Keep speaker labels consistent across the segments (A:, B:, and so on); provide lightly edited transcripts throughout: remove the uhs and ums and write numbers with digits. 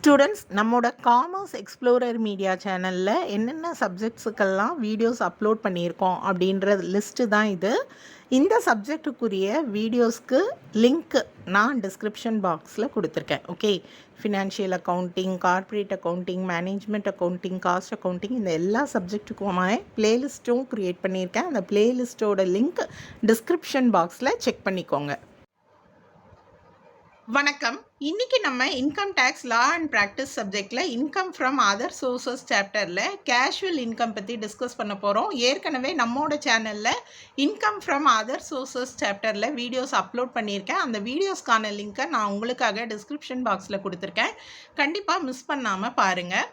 A: Students, நம்மோட commerce explorer media சேனலில் என்னென்ன சப்ஜெக்ட்ஸுக்கெல்லாம் வீடியோஸ் அப்லோட் பண்ணியிருக்கோம் அப்படின்ற லிஸ்ட்டு தான் இது. இந்த சப்ஜெக்டுக்குரிய வீடியோஸ்க்கு லிங்க் நான் டிஸ்கிரிப்ஷன் பாக்ஸில் கொடுத்துருக்கேன். Okay, financial accounting, corporate accounting, management accounting, cost accounting, இந்த எல்லா சப்ஜெக்ட்டுக்குமான பிளேலிஸ்ட்டும் க்ரியேட் பண்ணியிருக்கேன். அந்த பிளேலிஸ்ட்டோட லிங்க் டிஸ்கிரிப்ஷன் பாக்ஸில் செக் பண்ணிக்கோங்க. வணக்கம். இன்னைக்கு நம்ம income tax law and practice சப்ஜெக்டில் இன்கம் ஃப்ரம் அதர் சோர்சஸ் சாப்டரில் கேஷுவல் இன்கம் பற்றி டிஸ்கஸ் பண்ண போகிறோம். ஏற்கனவே நம்மளோட சேனலில் இன்கம் ஃப்ரம் அதர் சோர்சஸ் சாப்டரில் வீடியோஸ் அப்லோட் பண்ணியிருக்கேன். அந்த வீடியோஸ்க்கான லிங்க்கை நான் உங்களுக்காக டிஸ்கிரிப்ஷன் பாக்ஸில் கொடுத்துருக்கேன். கண்டிப்பாக மிஸ் பண்ணாமல் பாருங்கள்.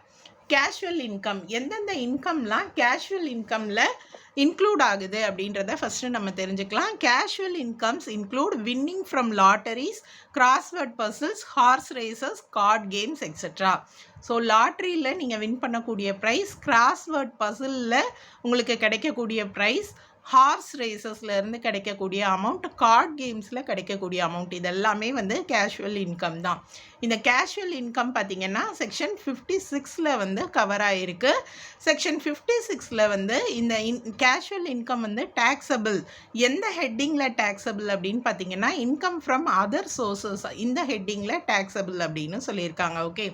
A: கேஷுவல் இன்கம், எந்தெந்த இன்கம்லாம் கேஷுவல் இன்கமில் இன்க்ளூட் ஆகுது அப்படின்றத ஃபஸ்ட்டு நம்ம தெரிஞ்சுக்கலாம். Casual incomes include winning from lotteries, crossword puzzles, horse races, card games etcetera. So லாட்ரியில் நீங்கள் வின் பண்ணக்கூடிய ப்ரைஸ், கிராஸ்வேர்ட் பசிலில் உங்களுக்கு கிடைக்கக்கூடிய ப்ரைஸ், ஹார்ஸ் ரேசஸ்லேருந்து கிடைக்கக்கூடிய அமௌண்ட், கார்ட் கேம்ஸில் கிடைக்கக்கூடிய அமௌண்ட், இதெல்லாமே வந்து கேஷுவல் இன்கம் தான். இந்த கேஷுவல் இன்கம் பார்த்திங்கன்னா செக்ஷன் 56 வந்து கவர் ஆகிருக்கு. செக்ஷன் 56 வந்து இந்த கேஷுவல் இன்கம் வந்து டேக்ஸபிள். எந்த ஹெட்டிங்கில் டேக்ஸபிள் அப்படின்னு பார்த்தீங்கன்னா இன்கம் ஃப்ரம் அதர் சோர்சஸ், இந்த ஹெட்டிங்கில் டேக்ஸபிள் அப்படின்னு சொல்லியிருக்காங்க. ஓகே,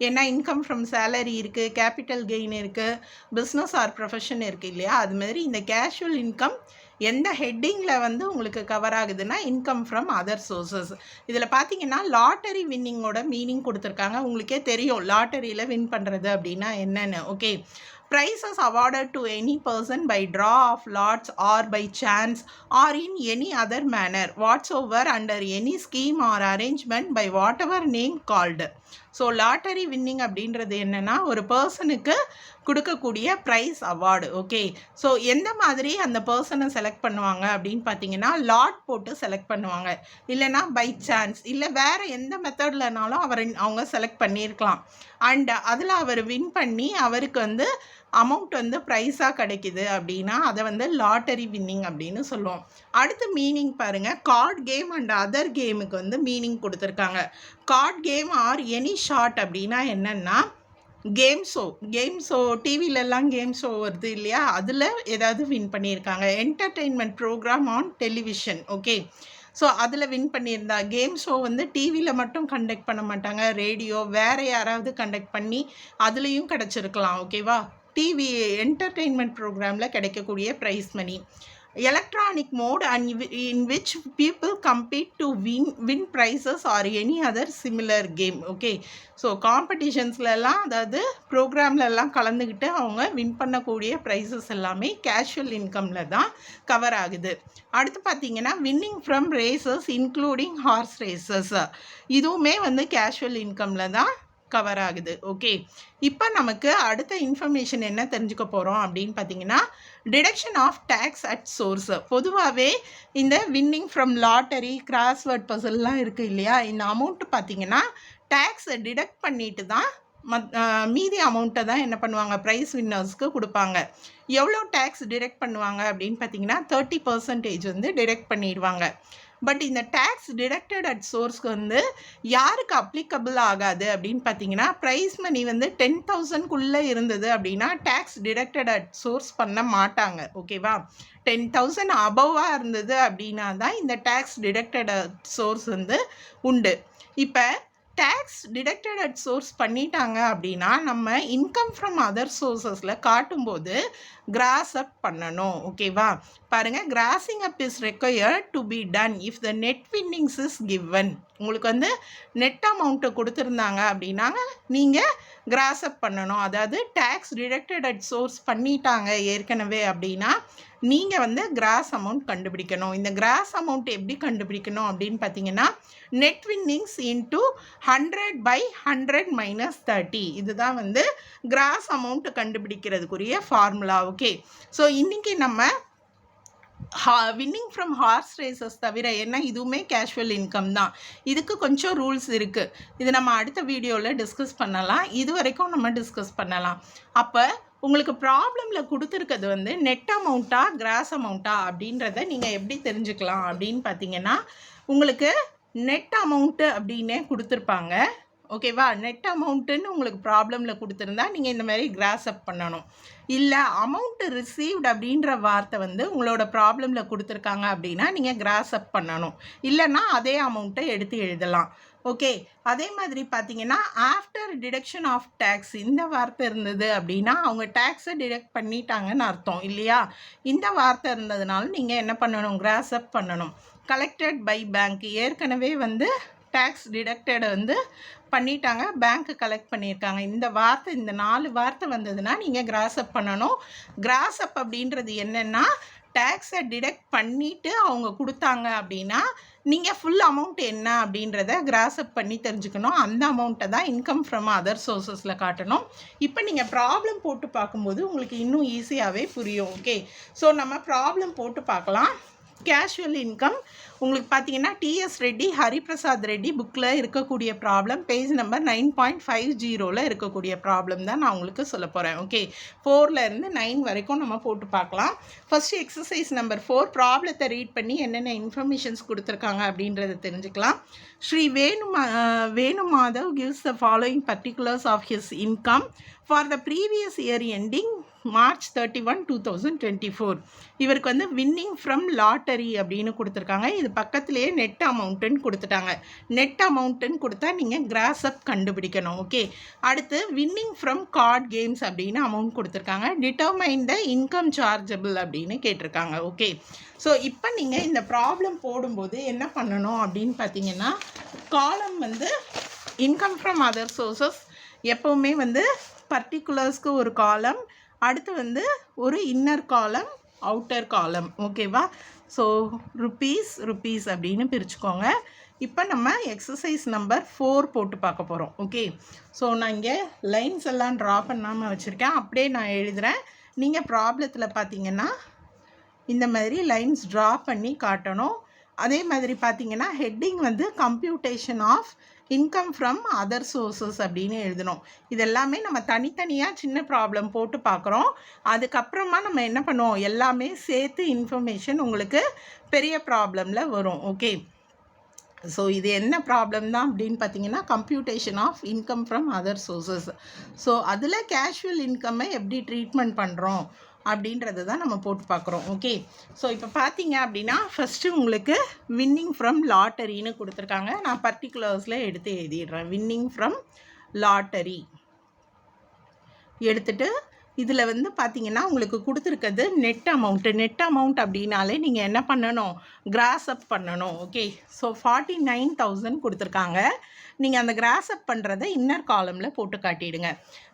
A: ஏன்னா இன்கம் ஃப்ரம் சேலரி இருக்குது, கேபிட்டல் கெயின் இருக்குது, பிஸ்னஸ் ஆர் ப்ரொஃபஷன் இருக்குது இல்லையா, அதுமாதிரி இந்த கேஷுவல் இன்கம் எந்த ஹெட்டிங்கில் வந்து உங்களுக்கு கவர் ஆகுதுன்னா இன்கம் ஃப்ரம் அதர் சோர்சஸ். இதில் பார்த்தீங்கன்னா லாட்டரி வின்னிங்கோட மீனிங் கொடுத்துருக்காங்க. உங்களுக்கே தெரியும் லாட்டரியில் வின் பண்ணுறது அப்படின்னா என்னென்னு. Okay, prizes awarded to any person by draw of lots or by chance or in any other manner whatsoever under any scheme or arrangement by whatever name called. So lottery winning அப்படின்றது என்னென்னா ஒரு பர்சனுக்கு கொடுக்கக்கூடிய price award. Okay, so எந்த மாதிரி அந்த பர்சனை select பண்ணுவாங்க அப்படின்னு பார்த்தீங்கன்னா லாட் போட்டு செலக்ட் பண்ணுவாங்க, இல்லைனா பை சான்ஸ், இல்லை வேறு எந்த மெத்தட்லனாலும் அவங்க செலக்ட் பண்ணியிருக்கலாம். அண்ட் அதில் அவர் வின் பண்ணி அவருக்கு வந்து அமௌண்ட் வந்து ப்ரைஸாக கிடைக்கிது அப்படின்னா அதை வந்து லாட்டரி வின்னிங் அப்படின்னு சொல்லுவோம். அடுத்து மீனிங் பாருங்கள். கார்ட் கேம் அண்ட் அதர் கேமுக்கு வந்து மீனிங் கொடுத்துருக்காங்க. Card game or any shot அப்படின்னா என்னென்னா கேம் ஷோ டிவிலெல்லாம் கேம் ஷோ வருது இல்லையா, அதில் ஏதாவது வின் பண்ணியிருக்காங்க. Entertainment program on television. Okay, so அதில் வின் பண்ணியிருந்தா கேம் ஷோ வந்து டிவியில் மட்டும் கண்டக்ட் பண்ண மாட்டாங்க, ரேடியோ வேறு யாராவது கண்டக்ட் பண்ணி அதுலேயும் கிடச்சிருக்கலாம். ஓகேவா, டிவி என்டர்டெயின்மெண்ட் ப்ரோக்ராமில் கிடைக்கக்கூடிய prize money. Electronic mode and in which people compete to win prizes or any other similar game. Okay, so காம்படிஷன்ஸ்லலாம் அதாவது ப்ரோக்ராம்லலாம் கலந்துக்கிட்டு அவங்க வின் பண்ணக்கூடிய ப்ரைஸஸ் எல்லாமே கேஷுவல் இன்கமில் தான் கவர் ஆகுது. அடுத்து பார்த்திங்கன்னா winning from races including horse races, இதுவுமே வந்து கேஷுவல் இன்கமில் தான் கவர் ஆகுது. ஓகே, இப்போ நமக்கு அடுத்த இன்ஃபர்மேஷன் என்ன தெரிஞ்சுக்க போகிறோம் அப்படின்னு பார்த்தீங்கன்னா deduction of tax at source. பொதுவாகவே இந்த வின்னிங் ஃப்ரம் லாட்டரி, கிராஸ்வேர்ட் பசில்லாம் இருக்குது இல்லையா, இந்த அமௌண்ட்டு பார்த்தீங்கன்னா டேக்ஸை டிடக்ட் பண்ணிட்டு தான் மீதி அமௌண்ட்டை தான் என்ன பண்ணுவாங்க ப்ரைஸ் வின்னர்ஸ்க்கு கொடுப்பாங்க. எவ்வளோ டேக்ஸ் டிடக்ட் பண்ணுவாங்க அப்படின்னு பார்த்தீங்கன்னா 30% வந்து டிடக்ட் பண்ணிடுவாங்க. பட் இந்த டேக்ஸ் டிடக்டட் அட் சோர்ஸ்க்கு வந்து யாருக்கு அப்ளிகபிள் ஆகாது அப்படின்னு பார்த்தீங்கன்னா ப்ரைஸ் மணி வந்து 10,000க்குள்ளே இருந்தது அப்படின்னா டேக்ஸ் டிடக்டட் அட் சோர்ஸ் பண்ண மாட்டாங்க. ஓகேவா, 10,000 அபவாக இருந்தது அப்படின்னா தான் இந்த டேக்ஸ் டிடக்டட் அட் சோர்ஸ் வந்து உண்டு. இப்போ டேக்ஸ் டிடக்டட் அட் சோர்ஸ் பண்ணிட்டாங்க அப்படின்னா நம்ம இன்கம் ஃப்ரம் அதர் சோர்ஸஸில் காட்டும்போது கிராஸ் அப் பண்ணணும். ஓகேவா, பாருங்கள், crossing up is required to be done if the net winnings is given. உங்களுக்கு வந்து நெட் அமௌண்ட்டை கொடுத்துருந்தாங்க அப்படின்னா நீங்கள் கிராஸ் அப் பண்ணணும். அதாவது டேக்ஸ் டிடக்டட் அட் சோர்ஸ் பண்ணிட்டாங்க ஏற்கனவே அப்படின்னா நீங்கள் வந்து கிராஸ் அமௌண்ட் கண்டுபிடிக்கணும். இந்த கிராஸ் அமௌண்ட் எப்படி கண்டுபிடிக்கணும் அப்படின்னு பார்த்தீங்கன்னா நெட் வின்னிங்ஸ் இன்ட்டு 100/100 - 30, இதுதான் வந்து கிராஸ் அமௌண்ட் கண்டுபிடிக்கிறதுக்குரிய ஃபார்முலா. ஓகே, ஸோ இன்றைக்கி நம்ம வின்னிங் ஃப்ரம் ஹார்ஸ் ரேசஸ் தவிர, ஏன்னா இதுவுமே கேஷுவல் இன்கம் தான், இதுக்கு கொஞ்சம் ரூல்ஸ் இருக்குது. இது நம்ம அடுத்த வீடியோவில் டிஸ்கஸ் பண்ணலாம், இது வரைக்கும் நம்ம டிஸ்கஸ் பண்ணலாம். அப்போ உங்களுக்கு ப்ராப்ளமில் கொடுத்துருக்கிறது வந்து நெட் அமௌண்ட்டா கிராஸ் அமௌண்ட்டா அப்படின்றத நீங்கள் எப்படி தெரிஞ்சுக்கலாம் அப்படின்னு பார்த்தீங்கன்னா உங்களுக்கு நெட் அமௌண்ட்டு அப்படின்னே கொடுத்துருப்பாங்க. ஓகேவா? நெட் அமௌண்ட்டுன்னு உங்களுக்கு ப்ராப்ளமில் கொடுத்துருந்தா நீங்கள் இந்த மாதிரி கிராஸ் அப் பண்ணணும். இல்லை அமௌண்ட்டு ரிசீவ்டு அப்படின்ற வார்த்தை வந்து உங்களோட ப்ராப்ளமில் கொடுத்துருக்காங்க அப்படின்னா நீங்கள் கிராஸ் அப் பண்ணணும். இல்லைன்னா அதே அமௌண்ட்டை எடுத்து எழுதலாம். ஓகே, அதே மாதிரி பார்த்தீங்கன்னா ஆஃப்டர் டிடக்ஷன் ஆஃப் டேக்ஸ் இந்த வார்த்தை இருந்தது அப்படின்னா அவங்க டேக்ஸை டிடக்ட் பண்ணிட்டாங்கன்னு அர்த்தம் இல்லையா? இந்த வார்த்தை இருந்ததுனால நீங்கள் என்ன பண்ணணும்? கிராஸ் அப் பண்ணணும். கலெக்டட் பை பேங்க் ஏற்கனவே வந்து டேக்ஸ் டிடக்டட் வந்து பண்ணிட்டாங்க, பேங்க்கு கலெக்ட் பண்ணியிருக்காங்க. இந்த வார்த்தை இந்த 4 வார்த்தை வந்ததுன்னா நீங்கள் கிராஸ் அப் பண்ணணும். கிராஸ் அப் அப்படின்றது என்னென்னா டேக்ஸை டிடக்ட் பண்ணிவிட்டு அவங்க கொடுத்தாங்க அப்படின்னா நீங்கள் ஃபுல் அமௌண்ட் என்ன அப்படின்றத கிராஸ் அப் பண்ணி தெரிஞ்சுக்கணும். அந்த அமௌண்ட்டை தான் இன்கம் ஃப்ரம் அதர் சோர்ஸஸில் காட்டணும். இப்போ நீங்கள் ப்ராப்ளம் போட்டு பார்க்கும்போது உங்களுக்கு இன்னும் ஈஸியாகவே புரியும். ஓகே, ஸோ நம்ம ப்ராப்ளம் போட்டு பார்க்கலாம். கேஷுவல் இன்கம் உங்களுக்கு பார்த்தீங்கன்னா டிஎஸ் ரெட்டி ஹரிபிரசாத் ரெட்டி புக்கில் இருக்கக்கூடிய ப்ராப்ளம் பேஜ் நம்பர் 9.50 இருக்கக்கூடிய ப்ராப்ளம் தான் நான் உங்களுக்கு சொல்ல போகிறேன். ஓகே, 4லேருந்து 9 வரைக்கும் நம்ம போட்டு பார்க்கலாம். ஃபஸ்ட்டு எக்ஸசைஸ் நம்பர் 4 ப்ராப்ளத்தை ரீட் பண்ணி என்னென்ன இன்ஃபர்மேஷன்ஸ் கொடுத்துருக்காங்க அப்படின்றத தெரிஞ்சுக்கலாம். Shri Venumadhav gives the following particulars of his income for the previous year ending March 31, 2024. இவருக்கு வந்து வின்னிங் ஃப்ரம் லாட்டரி அப்படின்னு கொடுத்துருக்காங்க. இது பக்கத்துலேயே நெட் அமௌண்ட்டுன்னு கொடுத்துட்டாங்க. நெட் அமௌண்ட்டுன்னு கொடுத்தா நீங்கள் கிராஸ் அப் கண்டுபிடிக்கணும். ஓகே, அடுத்து வின்னிங் ஃப்ரம் கார்ட் கேம்ஸ் அப்படின்னு அமௌண்ட் கொடுத்துருக்காங்க. டிட்டர்மைன் த இன்கம் சார்ஜபிள் அப்படின்னு கேட்டிருக்காங்க. ஓகே, ஸோ இப்போ நீங்கள் இந்த ப்ராப்ளம் போடும்போது என்ன பண்ணணும் அப்படின்னு பார்த்தீங்கன்னா காலம் வந்து இன்கம் ஃப்ரம் அதர் சோர்ஸஸ் எப்போவுமே வந்து பர்டிகுலர்ஸ்க்கு ஒரு காலம், அடுத்து வந்து ஒரு இன்னர் காலம், அவுட்டர் காலம். ஓகேவா? ஸோ ருப்பீஸ் அப்படின்னு பிரிச்சுக்கோங்க. இப்போ நம்ம எக்ஸசைஸ் நம்பர் 4 போட்டு பார்க்க போகிறோம். ஓகே, ஸோ நான் இங்கே லைன்ஸ் எல்லாம் ட்ரா பண்ணாமல் வச்சுருக்கேன், அப்படியே நான் எழுதுகிறேன். நீங்கள் ப்ராப்ளத்தில் பார்த்தீங்கன்னா இந்த மாதிரி லைன்ஸ் ட்ரா பண்ணி காட்டணும். அதே மாதிரி பார்த்தீங்கன்னா ஹெட்டிங் வந்து computation of income from other sources அப்படின்னு எழுதணும். இதெல்லாமே நம்ம தனித்தனியாக சின்ன ப்ராப்ளம் போட்டு பார்க்குறோம். அதுக்கப்புறமா நம்ம என்ன பண்ணுவோம், எல்லாமே சேர்த்து இன்ஃபர்மேஷன் உங்களுக்கு பெரிய ப்ராப்ளமில் வரும். ஓகே, ஸோ இது என்ன ப்ராப்ளம் தான் அப்படின்னு பார்த்தீங்கன்னா computation of income from other sources. So அதில் கேஷுவல் இன்கம்மை எப்படி ட்ரீட்மெண்ட் பண்ணுறோம் அப்படின்றது தான் நம்ம போட்டு பார்க்குறோம். ஓகே, ஸோ இப்போ பார்த்தீங்க அப்படின்னா ஃபஸ்ட்டு உங்களுக்கு வின்னிங் ஃப்ரம் லாட்டரின்னு கொடுத்துருக்காங்க. நான் பர்டிகுலர்ஸில் எடுத்து எழுதிடுறேன். வின்னிங் ஃப்ரம் லாட்டரி எடுத்துகிட்டு இதில் வந்து பார்த்தீங்கன்னா உங்களுக்கு கொடுத்துருக்கிறது நெட் அமௌண்ட் அப்படின்னாலே நீங்கள் என்ன பண்ணணும், கிராஸ் அப் பண்ணணும். ஓகே, ஸோ 49,000 கொடுத்துருக்காங்க. நீங்கள் அந்த கிராஸ் அப் பண்ணுறதை இன்னர் காலமில் போட்டு காட்டிடுங்க.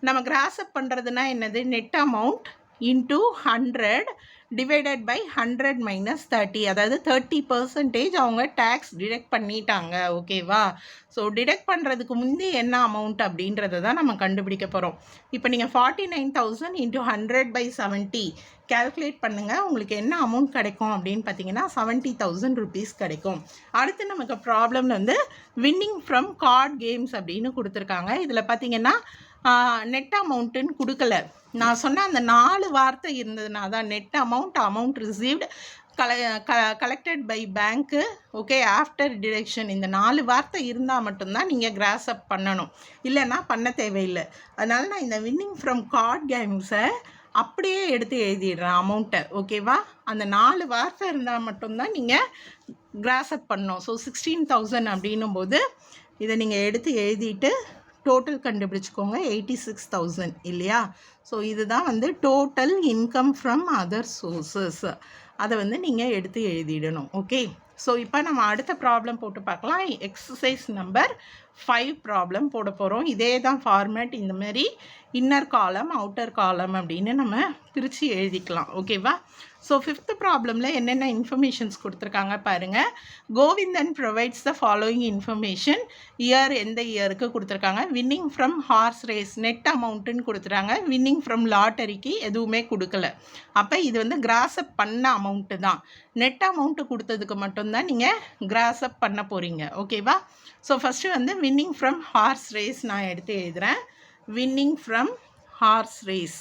A: நம்ம கிராஸ் அப் பண்ணுறதுனா என்னது, net amount into 100 divided by 100 minus 30, அதாவது 30% அவங்க டேக்ஸ் டிடக்ட் பண்ணிட்டாங்க. ஓகேவா? ஸோ டிடக்ட் பண்ணுறதுக்கு முந்தி என்ன அமௌண்ட் அப்படின்றத தான் நம்ம கண்டுபிடிக்க போகிறோம். இப்போ நீங்கள் 49,000 இன்ட்டு 100/70 கேல்குலேட் பண்ணுங்கள். உங்களுக்கு என்ன அமௌண்ட் கிடைக்கும் அப்படின்னு பார்த்தீங்கன்னா 70,000 ருபீஸ் கிடைக்கும். அடுத்து நமக்கு ப்ராப்ளமில் வந்து வின்னிங் ஃப்ரம் கார்ட் கேம்ஸ் அப்படின்னு கொடுத்துருக்காங்க. இதில் பார்த்தீங்கன்னா நெட் அமௌண்ட்டுன்னு கொடுக்கல. நான் சொன்ன அந்த 4 வார்த்தை இருந்ததுனா தான் net amount received, collected by பேங்க்கு, ஓகே, ஆஃப்டர் டிடக்ஷன், இந்த 4 வார்த்தை இருந்தால் மட்டும்தான் நீங்கள் கிராஸ் அப் பண்ணணும், இல்லைன்னா பண்ண தேவையில்லை. அதனால் நான் இந்த வின்னிங் ஃப்ரம் கார்ட் கேம்ஸை அப்படியே எடுத்து எழுதிடுறேன் அமௌண்ட்டை. ஓகேவா? அந்த 4 வார்த்தை இருந்தால் மட்டும்தான் நீங்கள் கிராஸ் அப் பண்ணணும். ஸோ 16,000 அப்படின்னும் போது இதை நீங்கள் எடுத்து எழுதிட்டு டோட்டல் கண்டுபிடிச்சிக்கோங்க. 86,000 இல்லையா? ஸோ இதுதான் வந்து total income from other sources. அதை வந்து நீங்கள் எடுத்து எழுதிடணும். ஓகே, ஸோ இப்போ நம்ம அடுத்த ப்ராப்ளம் போட்டு பார்க்கலாம். எக்ஸசைஸ் நம்பர் 5 ப்ராப்ளம் போட போகிறோம். இதே தான் ஃபார்மேட். இந்த மாதிரி இன்னர் காலம், அவுட்டர் காலம் அப்படின்னு நம்ம பிரித்து எழுதிக்கலாம். ஓகேவா? ஸோ 5th ப்ராப்ளமில் என்னென்ன இன்ஃபர்மேஷன்ஸ் கொடுத்துருக்காங்க பாருங்கள். Govindan provides the following information. Year எந்த இயருக்கு கொடுத்துருக்காங்க. Winning from horse race net அமௌண்ட்டுன்னு கொடுத்துட்டாங்க. வின்னிங் ஃப்ரம் லாட்டரிக்கு எதுவுமே கொடுக்கல. அப்போ இது வந்து கிராஸ் அப் பண்ண அமௌண்ட்டு தான். நெட் அமௌண்ட்டு கொடுத்ததுக்கு மட்டும்தான் நீங்கள் கிராஸ் அப் பண்ண போகிறீங்க. ஓகேவா? ஸோ ஃபஸ்ட்டு வந்து வின்னிங் ஃப்ரம் ஹார்ஸ் ரேஸ் நான் எடுத்து எழுதுகிறேன். வின்னிங் ஃப்ரம் ஹார்ஸ் ரேஸ்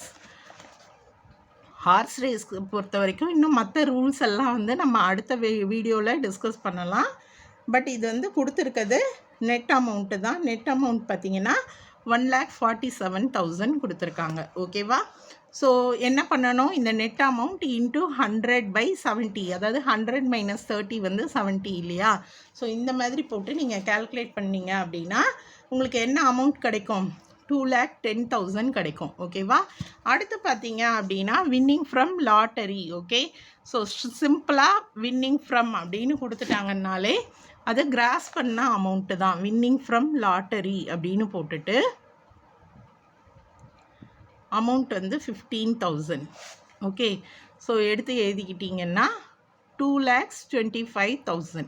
A: பொறுத்த வரைக்கும் இன்னும் மற்ற ரூல்ஸ் எல்லாம் வந்து நம்ம அடுத்த வீடியோவில் டிஸ்கஸ் பண்ணலாம். பட் இது வந்து கொடுத்துருக்கிறது நெட் அமௌண்ட்டு தான். நெட் அமௌண்ட் பார்த்தீங்கன்னா 1,47,000 கொடுத்துருக்காங்க. ஓகேவா? ஸோ என்ன பண்ணணும், இந்த நெட் அமௌண்ட் இன்ட்டு 100/70, அதாவது 100 - 30 வந்து 70 இல்லையா? ஸோ இந்த மாதிரி போட்டு நீங்கள் கேல்குலேட் பண்ணீங்க அப்படின்னா உங்களுக்கு என்ன அமௌண்ட் கிடைக்கும், 2,10,000 கிடைக்கும். ஓகேவா? அடுத்து பார்த்தீங்க அப்படின்னா winning from lottery. Okay, so சிம்பிளாக வின்னிங் ஃப்ரம் அப்படின்னு கொடுத்துட்டாங்கன்னாலே அது கிராஸ் பண்ண அமௌண்ட்டு தான். வின்னிங் ஃப்ரம் லாட்டரி அப்படின்னு போட்டுட்டு அமௌண்ட் வந்து 15,000. ஓகே, ஸோ எடுத்து எழுதிக்கிட்டிங்கன்னா 2,25,000.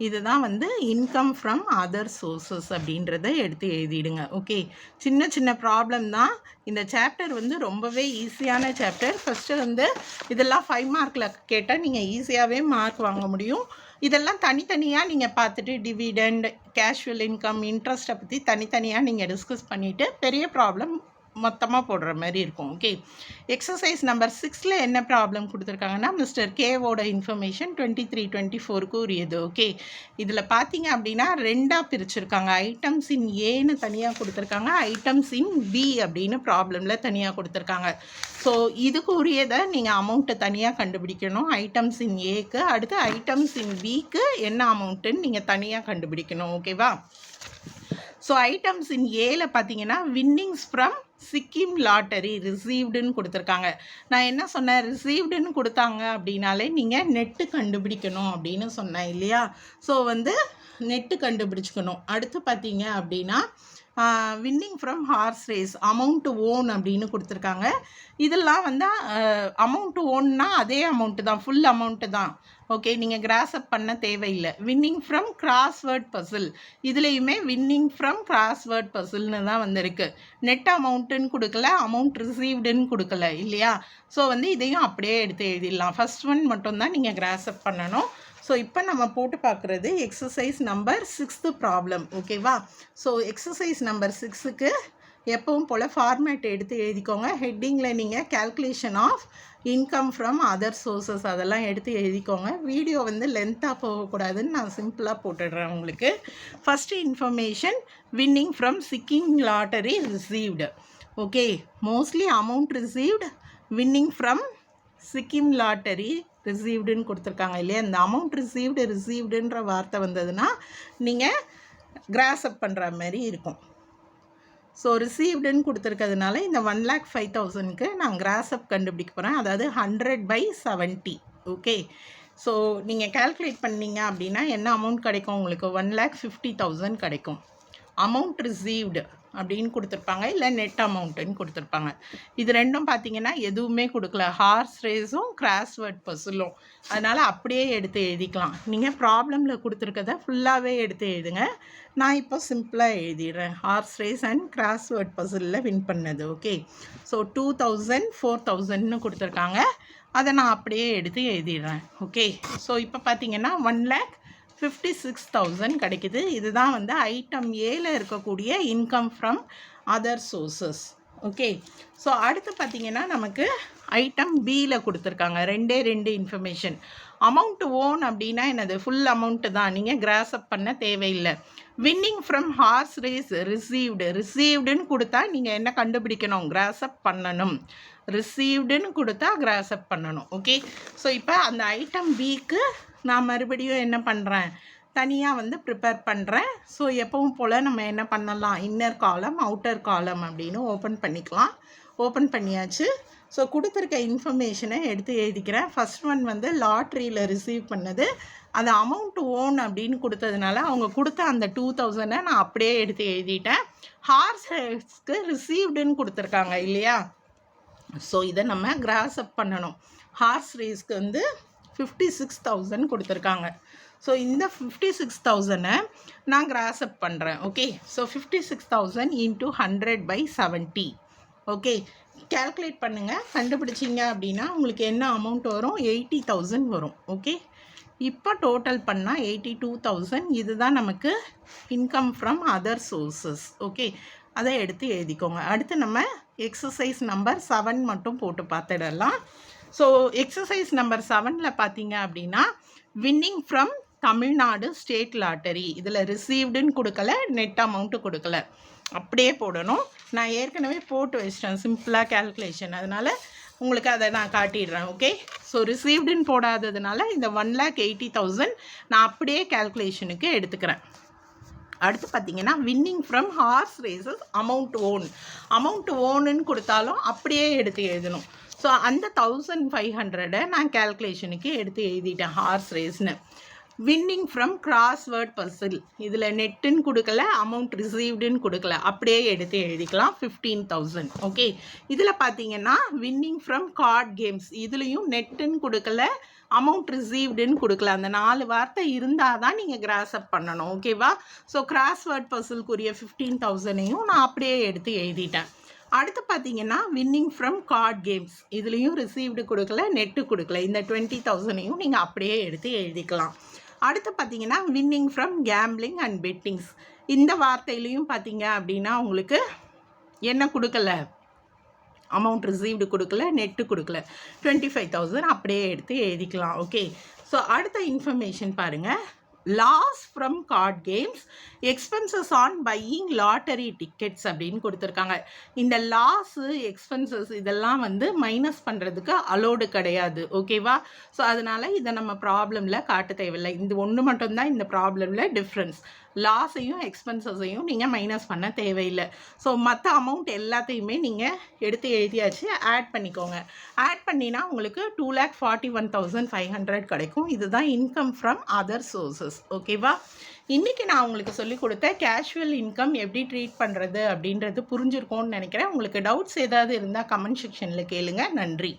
A: இதுதான் வந்து இன்கம் ஃப்ரம் அதர் சோர்சஸ் அப்படின்றத எடுத்து எழுதிடுங்க. ஓகே, சின்ன சின்ன ப்ராப்ளம் தான். இந்த சாப்டர் வந்து ரொம்பவே ஈஸியான சாப்டர். ஃபஸ்ட்டு வந்து இதெல்லாம் 5 மார்க்கில் கேட்டால் நீங்கள் ஈஸியாகவே மார்க் வாங்க முடியும். இதெல்லாம் தனித்தனியாக நீங்கள் பார்த்துட்டு டிவிடெண்ட், கேஷுவல் இன்கம், இன்ட்ரெஸ்ட்டை பற்றி தனித்தனியாக நீங்கள் டிஸ்கஸ் பண்ணிவிட்டு பெரிய ப்ராப்ளம் மொத்தமாக போடுற மாதிரி இருக்கும். ஓகே, எக்ஸசைஸ் நம்பர் 6ல் என்ன ப்ராப்ளம் கொடுத்துருக்காங்கன்னா மிஸ்டர் கேவோட இன்ஃபர்மேஷன் 23-24க்கு உரியது. ஓகே, இதில் பார்த்தீங்க அப்படின்னா 2ஆக பிரிச்சுருக்காங்க. ஐட்டம்ஸ் இன் ஏன்னு தனியாக கொடுத்துருக்காங்க, ஐட்டம்ஸ் இன் பி அப்படின்னு ப்ராப்ளமில் தனியாக கொடுத்துருக்காங்க. ஸோ இதுக்கு உரியதை நீங்கள் அமௌண்ட்டை தனியாக கண்டுபிடிக்கணும் ஐட்டம்ஸ் இன் ஏக்கு. அடுத்து ஐட்டம்ஸ் இன் பிக்கு என்ன அமௌண்ட்டுன்னு நீங்கள் தனியாக கண்டுபிடிக்கணும். ஓகேவா? ஸோ ஐட்டம்ஸ் இன் ஏல பார்த்தீங்கன்னா வின்னிங்ஸ் ஃப்ரம் சிக்கிம் லாட்டரி ரிசீவ்டுன்னு கொடுத்துருக்காங்க. நான் என்ன சொன்னேன், ரிசீவ்டுன்னு கொடுத்தாங்க அப்படின்னாலே நீங்கள் நெட்டு கண்டுபிடிக்கணும் அப்படின்னு சொன்னேன் இல்லையா? ஸோ வந்து நெட்டு கண்டுபிடிச்சிக்கணும். அடுத்து பார்த்தீங்க அப்படின்னா winning from horse race amount own அப்படின்னு கொடுத்துருக்காங்க. இதெல்லாம் வந்து அமௌண்ட்டு ஓன்னா அதே அமௌண்ட்டு தான், ஃபுல் அமௌண்ட்டு தான். ஓகே, நீங்கள் கிராஸ்அப் பண்ண தேவையில்லை. வின்னிங் ஃப்ரம் கிராஸ்வேர்ட் பசில், இதுலேயுமே வின்னிங் ஃப்ரம் கிராஸ்வேர்ட் பசில்னு தான் வந்திருக்கு. நெட் அமௌண்ட்டுன்னு கொடுக்கல, அமௌண்ட் ரிசீவ்டுன்னு கொடுக்கல இல்லையா? ஸோ வந்து இதையும் அப்படியே எடுத்து எழுதிடலாம். ஃபர்ஸ்ட் ஒன் மட்டும்தான் நீங்கள் கிராஸ்அப் பண்ணணும். ஸோ இப்போ நம்ம போட்டு பார்க்குறது எக்ஸசைஸ் நம்பர் 6th ப்ராப்ளம். ஓகேவா? ஸோ எக்ஸசைஸ் நம்பர் 6க்கு எப்பவும் போல் ஃபார்மேட் எடுத்து எழுதிக்கோங்க. ஹெட்டிங்கில் நீங்கள் calculation of income from other sources அதெல்லாம் எடுத்து எழுதிக்கோங்க. வீடியோ வந்து லென்த்தாக போகக்கூடாதுன்னு நான் சிம்பிளாக போட்டுடுறேன் உங்களுக்கு. First information, winning from Sikkim lottery received. Okay, mostly amount received, winning from Sikkim lottery ரிசீவ்டுன்னு கொடுத்துருக்காங்க இல்லையா? இந்த அமௌண்ட் ரிசீவ்டுன்ற வார்த்தை வந்ததுன்னா நீங்கள் கிராஸ்அப் பண்ணுற மாதிரி இருக்கும். ஸோ ரிசீவ்டுன்னு கொடுத்துருக்கிறதுனால இந்த 1,05,000க்கு நான் கிராஸ்அப் கண்டுபிடிக்க போகிறேன், அதாவது 100/70. ஓகே, ஸோ நீங்கள் கேல்குலேட் பண்ணிங்க அப்படின்னா என்ன அமௌண்ட் கிடைக்கும் உங்களுக்கு, 1,50,000 கிடைக்கும். அமௌண்ட் ரிசீவ்டு அப்படின்னு கொடுத்துருப்பாங்க, இல்லை நெட் அமௌண்ட்டுன்னு கொடுத்துருப்பாங்க. இது ரெண்டும் பார்த்தீங்கன்னா எதுவுமே கொடுக்கல, ஹார்ஸ் ரேஸும் கிராஸ்வேர்ட் பசிலும். அதனால் அப்படியே எடுத்து எழுதிக்கலாம். நீங்கள் ப்ராப்ளமில் கொடுத்துருக்கத ஃபுல்லாகவே எடுத்து எழுதுங்க. நான் இப்போ சிம்பிளாக எழுதிடுறேன். ஹார்ஸ் ரேஸ் அண்ட் கிராஸ்வேர்ட் பசிலில் வின் பண்ணது. ஓகே, ஸோ 2,000 4,000ன்னு கொடுத்துருக்காங்க, அதை நான் அப்படியே எடுத்து எழுதிடுறேன். ஓகே, ஸோ இப்போ பார்த்தீங்கன்னா 1,56,000 கிடைக்குது. இதுதான் வந்து ஐட்டம் ஏல இருக்கக்கூடிய income from other sources. Okay, so அடுத்து பார்த்தீங்கன்னா நமக்கு ஐட்டம் பியில் கொடுத்துருக்காங்க 2 இன்ஃபர்மேஷன். அமௌண்ட் ஓன் அப்படின்னா என்னது, ஃபுல் அமௌண்ட்டு தான், நீங்கள் கிராஸ்அப் பண்ண தேவையில்லை. வின்னிங் ஃப்ரம் ஹார்ஸ் ரேஸ் ரிசீவ்டுன்னு கொடுத்தா நீங்கள் என்ன கண்டுபிடிக்கணும், கிராஸ்அப் பண்ணணும். ரிசீவ்டுன்னு கொடுத்தா கிராஸ்அப் பண்ணணும். ஓகே, ஸோ இப்போ அந்த ஐட்டம் பிக்கு நான் மறுபடியும் என்ன பண்ணுறேன், தனியாக வந்து ப்ரிப்பேர் பண்ணுறேன். ஸோ எப்பவும் போல் நம்ம என்ன பண்ணலாம், இன்னர் காலம் அவுட்டர் காலம் அப்படின்னு ஓப்பன் பண்ணிக்கலாம். ஓப்பன் பண்ணியாச்சு. ஸோ கொடுத்துருக்க இன்ஃபர்மேஷனை எடுத்து எழுதிக்கிறேன். ஃபஸ்ட் ஒன் வந்து லாட்ரியில் ரிசீவ் பண்ணது, அந்த அமௌண்ட் ஓன் அப்படின்னு கொடுத்ததுனால அவங்க கொடுத்த அந்த 2,000 நான் அப்படியே எடுத்து எழுதிட்டேன். ஹார்ஸ் ரேஸ்க்கு ரிசீவ்டுன்னு கொடுத்துருக்காங்க இல்லையா? ஸோ இதை நம்ம கிராஸ்அப் பண்ணணும். ஹார்ஸ் ரேஸ்க்கு வந்து 56,000 கொடுத்துருக்காங்க. ஸோ இந்த 56,000 நான் கிராஸ்அப் பண்ணுறேன். Okay, so 56,000 × 100/70. ஓகே, கேல்குலேட் பண்ணுங்கள். கண்டுபிடிச்சிங்க அப்படின்னா உங்களுக்கு என்ன அமௌண்ட் வரும், 80,000 வரும். ஓகே, இப்போ டோட்டல் பண்ணால் 82,000. இதுதான் நமக்கு income from other sources. Okay, அதை எடுத்து எழுதிக்கோங்க. அடுத்து நம்ம எக்ஸசைஸ் நம்பர் 7 மட்டும் போட்டு பார்த்துடலாம். ஸோ எக்ஸசைஸ் நம்பர் 7ல் பார்த்தீங்க அப்படின்னா winning from Tamil Nadu state lottery. இதில் ரிசீவ்டுன்னு கொடுக்கல, நெட் அமௌண்ட்டு கொடுக்கல, அப்படியே போடணும். நான் ஏற்கனவே போட்டு வச்சிட்டேன் சிம்பிளாக கேல்குலேஷன், அதனால் உங்களுக்கு அதை நான் காட்டிடுறேன். ஓகே, ஸோ ரிசீவ்டுன்னு போடாததுனால இந்த 1,80,000 நான் அப்படியே கேல்குலேஷனுக்கு எடுத்துக்கிறேன். அடுத்து பார்த்தீங்கன்னா winning from horse races amount ஓனுன்னு கொடுத்தாலும் அப்படியே எடுத்து எழுதணும். ஸோ அந்த 1,500 நான் கேல்குலேஷனுக்கு எடுத்து எழுதிட்டேன் ஹார்ஸ் ரேஸ்னு. வின்னிங் ஃப்ரம் கிராஸ்வேர்ட் பசில், இதில் நெட்டுன்னு கொடுக்கல, அமௌண்ட் ரிசீவ்டுன்னு கொடுக்கல, அப்படியே எடுத்து எழுதிக்கலாம் 15,000. ஓகே, இதில் பார்த்தீங்கன்னா வின்னிங் ஃப்ரம் கார்ட் கேம்ஸ், இதுலேயும் நெட்டுன்னு கொடுக்கல, அமௌண்ட் ரிசீவ்டுன்னு கொடுக்கல. அந்த 4 வார்த்தை இருந்தால் தான் நீங்கள் கிராஸ்அப் பண்ணணும். ஓகேவா? ஸோ கிராஸ்வேர்ட் பசில்குரிய 15,000ஐயும் நான் அப்படியே எடுத்து எழுதிட்டேன். அடுத்து பார்த்தீங்கன்னா வின்னிங் ஃப்ரம் கார்ட் கேம்ஸ், இதுலேயும் ரிசீவ்டு கொடுக்கல, நெட்டு கொடுக்கல, இந்த 20,000ஐயும் நீங்கள் அப்படியே எடுத்து எழுதிக்கலாம். அடுத்து பார்த்தீங்கன்னா வின்னிங் ஃப்ரம் கேம்பிளிங் அண்ட் பெட்டிங்ஸ், இந்த வார்த்தையிலையும் பார்த்தீங்க அப்படின்னா உங்களுக்கு என்ன கொடுக்கல, அமௌண்ட் ரிசீவ்டு கொடுக்கல, நெட்டு கொடுக்கல, 25,000 அப்படியே எடுத்து எழுதிக்கலாம். ஓகே, ஸோ அடுத்த இன்ஃபர்மேஷன் பாருங்கள். Loss from card games, expenses on buying lottery tickets அப்படின்னு கொடுத்துருக்காங்க. இந்த லாஸு, எக்ஸ்பென்சஸ் இதெல்லாம் வந்து மைனஸ் பண்ணுறதுக்கு அலோடு கிடையாது. ஓகேவா? ஸோ அதனால் இதை நம்ம ப்ராப்ளமில் காட்ட தேவையில்லை. இந்த ஒன்று மட்டும்தான் இந்த ப்ராப்ளமில் டிஃப்ரென்ஸ். லாஸையும் எக்ஸ்பென்சஸையும் நீங்கள் மைனஸ் பண்ண தேவையில்லை. ஸோ மற்ற அமௌண்ட் எல்லாத்தையுமே நீங்கள் எடுத்து எழுதியாச்சு, ஆட் பண்ணிக்கோங்க. ஆட் பண்ணினா உங்களுக்கு 2,41,500 கிடைக்கும். இதுதான் இன்கம் ஃப்ரம் அதர் சோர்சஸ். ஓகேவா? இன்றைக்கி நான் உங்களுக்கு சொல்லிக் கொடுத்த கேஷுவல் இன்கம் எப்படி ட்ரீட் பண்ணுறது அப்படின்றது புரிஞ்சிருக்கோன்னு நினைக்கிறேன். உங்களுக்கு டவுட்ஸ் ஏதாவது இருந்தால் கமெண்ட் செக்ஷனில் கேளுங்க. நன்றி.